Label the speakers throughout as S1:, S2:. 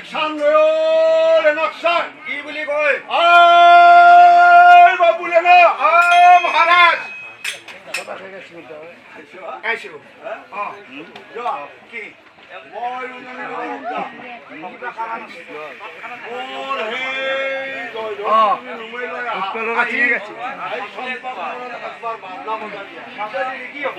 S1: ৰিক্সান লৈ লেনকচান
S2: কি বুলি কয়
S1: বাবুলে না মহাৰাজ
S2: আহিছো কি
S1: মই
S2: ঠিক আছে কি হব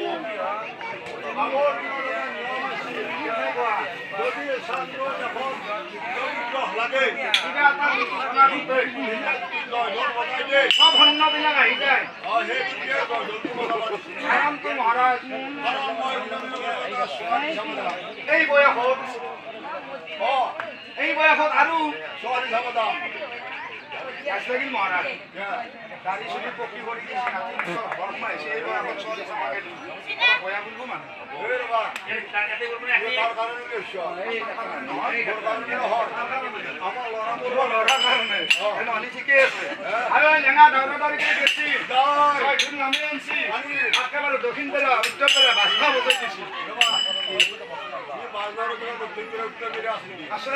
S2: সব সৈন্যবিলাক আহি যায় মহাৰাজ এই বয়সত আৰু
S1: ছোৱালী চাব যাম
S2: লাগিল মহাৰাজ গাড়ী চলি পকি কৰি ঘৰ সোমাইছে এই বয়সত ছোৱালী চাবাকে বয়া বুলিব মানুহ ঠিকে আছে লেঙা দৌৰাদৌৰি কৰি বেছি নামি আনছি একেবাৰে দক্ষিণ পেলা উত্তৰ পেলা বাজনা বজাই দিছি আছে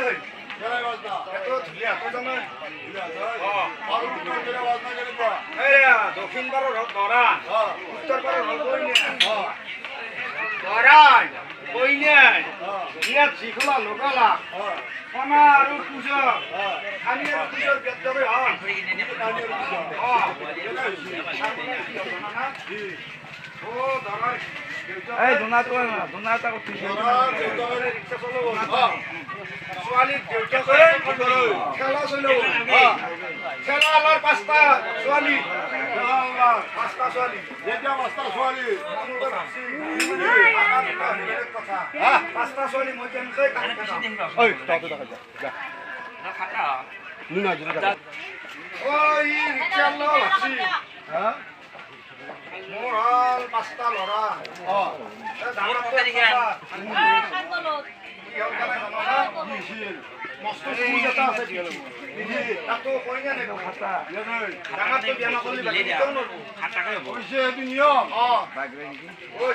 S2: দক্ষিণ পাৰৰ দৰা উত্তৰ পাৰৰ ইয়াত যিখোলা লগালা সোণা আৰু পূজা খানি আৰু পূজাৰ বেদৰে ছোৱালীক দেউতাকে খেলা চলাব খেলাৰ পাঁচটা ছোৱালী পাঁচটা ছোৱালী
S1: যেতিয়া পাঁচটা ছোৱালী
S2: পাঁচটা ছোৱালী মই কেনেকৈ মোৰ হ'ল পাঁচটা ল'ৰা মস্ত ফুজ এটা আছে তাতো কই না ডাঙৰটো বিয়া নকৰিলে বাকী কিয় নৰব
S1: হৈছে এইটো নিয়ম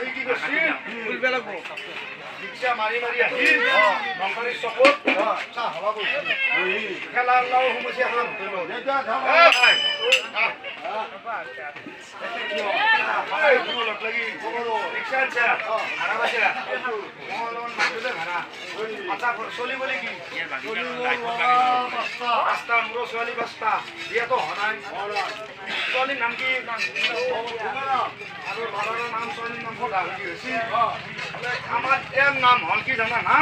S2: সি কি কৰিছি ফুলব লাগব ৰিক্সা মাৰি মাৰি আহি নংকাৰী চকত চাহ হবা গৈছে খেলাৰ লাও সমস্যা এখন চলি বলে কি পাঁচটা মোৰ ছোৱালী পাঁচটা বিয়াতো হোৱা নাই ছোৱালীৰ নাম কি আৰু ল'ৰাৰ নাম ছোৱালীৰ নাম গাহৰি হৈছে আমাৰ ইয়াৰ নাম হ'ল কি জানা না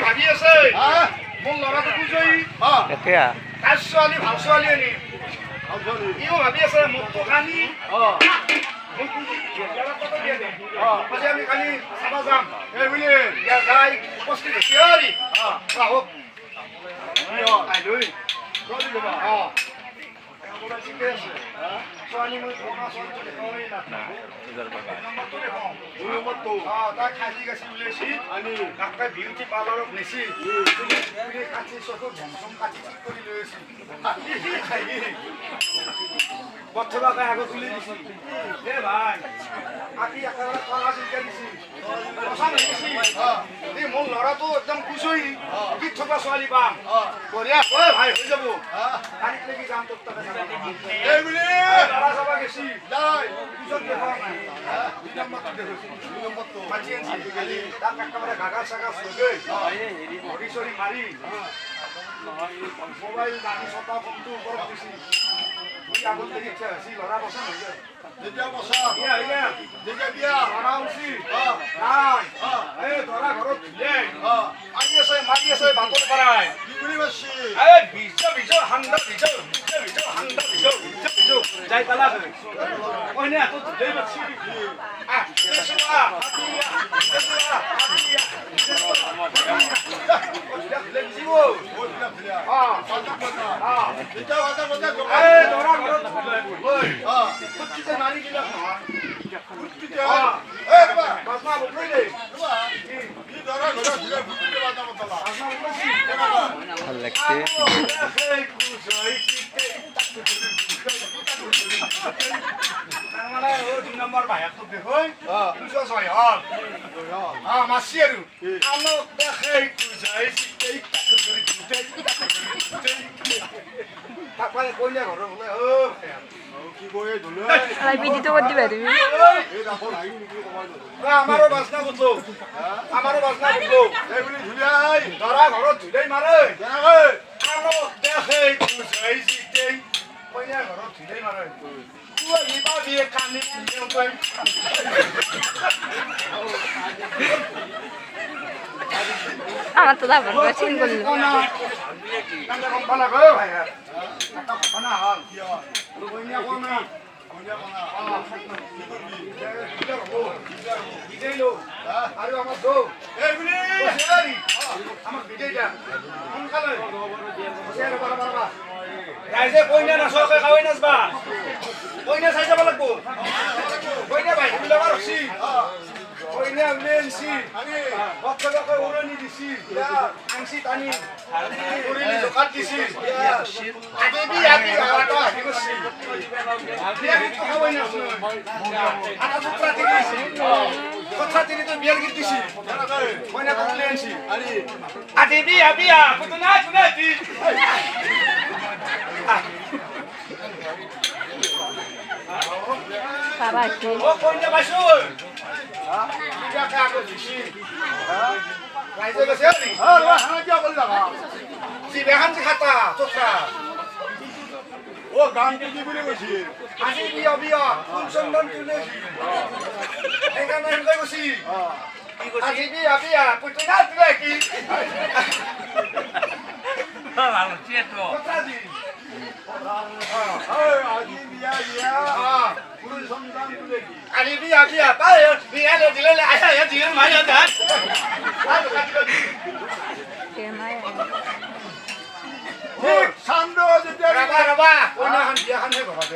S2: ভাবি আছে মোৰ ল'ৰাটো বুজই তাৰ ছোৱালী ভাল ছোৱালী আনি ইও ভাবি আছে মোকতো কানি আমি কালি চাব যাম এইবুলি যাই উপস্থিত হৈছে আহক ঠিকে আছে ছোৱালী মই তাক খাজি গাছি উলিয়াইছি তাকে বিউটি পাৰ্লাৰত নিছি কাটি চকুত ভমচম কাটি ঠিক কৰি লৈ আছি বৰ্তমানে আগত তুলি দিছি এ ভাই কাটি একেবাৰে কলা চিলকা দিছি এই মোৰ ল'ৰাটো একদম কুচৰি কি থকা ছোৱালী পাম বঢ়িয়া ঐ ভাই হৈ যাব কালিত লাগি যাম তোৰ তাতে ল'ৰা চাবা গেছি পিছত দেখা নাই মাতি আনছি তাক একেবাৰে গাগা চাগা চুগৈ ভৰি চৰি মাৰি মোবাইল দামী ছটা ফোনটো ওপৰত দিছি আগত লাগি ইচ্ছা হৈছি ল'ৰা পচন্দ হৈ যায়
S1: যেতিয়া বসা যেতিয়া বিয়া
S2: ল'ৰা উঠছি নাই এই ধৰা ঘৰত ধুলে আনি আছে মাতি আছে বাটত পাৰাই
S1: কি বুলি কৈছি
S2: এই বিজ হান্দা বিজ হান্দা বিজ যাই পালা কইনে আতো ধুলে বাছি এসোৱা হাতিয়া
S1: 오지랖 들려.
S2: 아,
S1: 바짝 보자.
S2: 아.
S1: 진짜 바짝 보자.
S2: 에이, 너랑 그런 거.
S1: 아,
S2: 진짜 많이 길려.
S1: 진짜. 에, 봐.
S2: 마지막 못 끌래.
S1: 봐. 이 너랑 너랑 그냥 붙게 만나 못하라.
S2: 마지막 못 끌지.
S1: 기고에 놀래.
S3: อะไรพี่ดิโต้กันดิแบบนี้
S1: 얘가 뭘 알고 있는 거 말도.
S2: আমারও বাসনা বুঝলো আমারও বাসনা বুঝলো
S1: 에브리 줄리아이.
S2: 너랑 걸어 둘이 말을
S1: 야을.
S2: 아노 대해 구사이 시대 뭐냐 걸어 둘이 말을 우와 이바비에 간이 명권
S3: อ้าวมันตัวได้แบบว่าชินกันเลย
S2: 남자 공부하라고 봐야 아까 하나 뭐냐 거나
S1: 뭐냐 거나.
S2: 이대로 아유 아마 도
S1: 에브리.
S2: 세아리 아마 비대자 한칼을 세아리 봐라 야 이제 보이냐 소가 가와이나스 봐 보이냐 살자 발랐고 보이냐 봐 일로 봐 없이 보이냐 렌시
S1: 아니.
S2: 어쩌다 오르니 디시 야 angsi tani 오르니 똑같이시 야 아베비 왔다 이거시 biar itu kawannya ada sutradiri sih sutradiri itu biar gitu sih banyak komplain sih adebi ya betul nanti
S3: Saraki.
S2: oh konya masuk tidak kayak aku sih Raisa ke sini
S1: 아, 와 하나 껴 걸다가.
S2: si behan sih kata sukra
S1: 오, 강기기 부리고 시.
S2: adebi ya kunson dan tulis enggak main kayak sih adebi ya betul nanti lagi sutradiri
S1: 아유, 아기 미야기야.
S2: 아
S1: 우리 성당 부대기.
S2: 아니 비야 빨리 미안해 들을래 아야 지금 많이 한다
S1: 산도 진짜.
S2: 알아봐 오늘 한 비야 한 해봐 봐도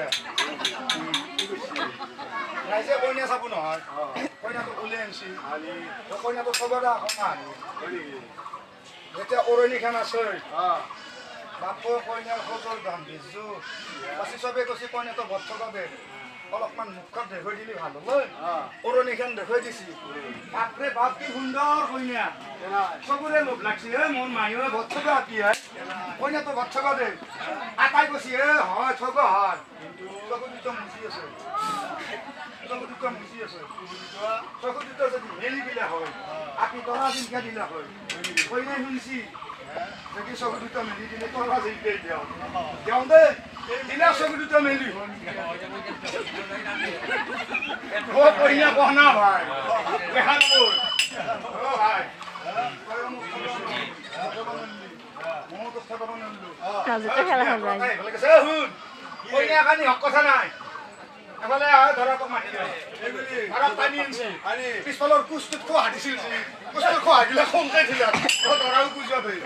S2: 나 이제 오늘 사부노 오늘 또 올렌시 아니 오늘 또 서버다 아니 이제 오르니 하나설
S1: 아,
S2: বাপু কইনাৰ সজৰ দাম বিজু বাছি চবে কৈছে কইনাটো বৰ্তমানে অলপমান মুখত দেখুৱাই দিলে ভাল হয় অৰণিখন দেখুৱাই দিছি বাপৰে বাপ কি সুন্দৰ কইনা চবৰে লোভ লাগছে মোৰ মাইয়ে বৰ্তকা আতি হয় কইনাটো বৰ্তকা দে আটাই কৈছে হয় থগ হয় চকু দুটা মুচি আছে চকু দুটা মুচি আছে চকু দুটা যদি মেলি দিলে হয় আপি তৰা দিনকা দিলে হয় কইনাই শুনিছি Jadi sok duta meli di nekor aja ide dia. Jangan ini sok duta meli. Oh, punya kona bhai. Kehan bol. Oh bhai. Mau to sab banandu.
S3: Nazu to খেলা খেলা যায়
S2: Bole kese hun. Punya kan ni hak কথা নাই. এফালে ধৰা তো মাটি আৰু পানী আনছি
S1: 아니,
S2: পিছফালৰ কুচটোত খোৱা দিছিল কুচটোত খোৱা দিলে খংকে দিলে ধৰাও গুজা ধৰি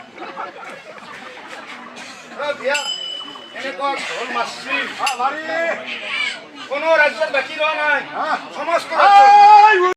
S2: বিয়া এনেকুৱা ঢোল মাছছি
S1: 아, 말이.
S2: কোনো ৰাজ্যত বাকী ৰোৱা নাই
S1: 아,
S2: সমস্ত ৰাজ্যত
S1: 아이고.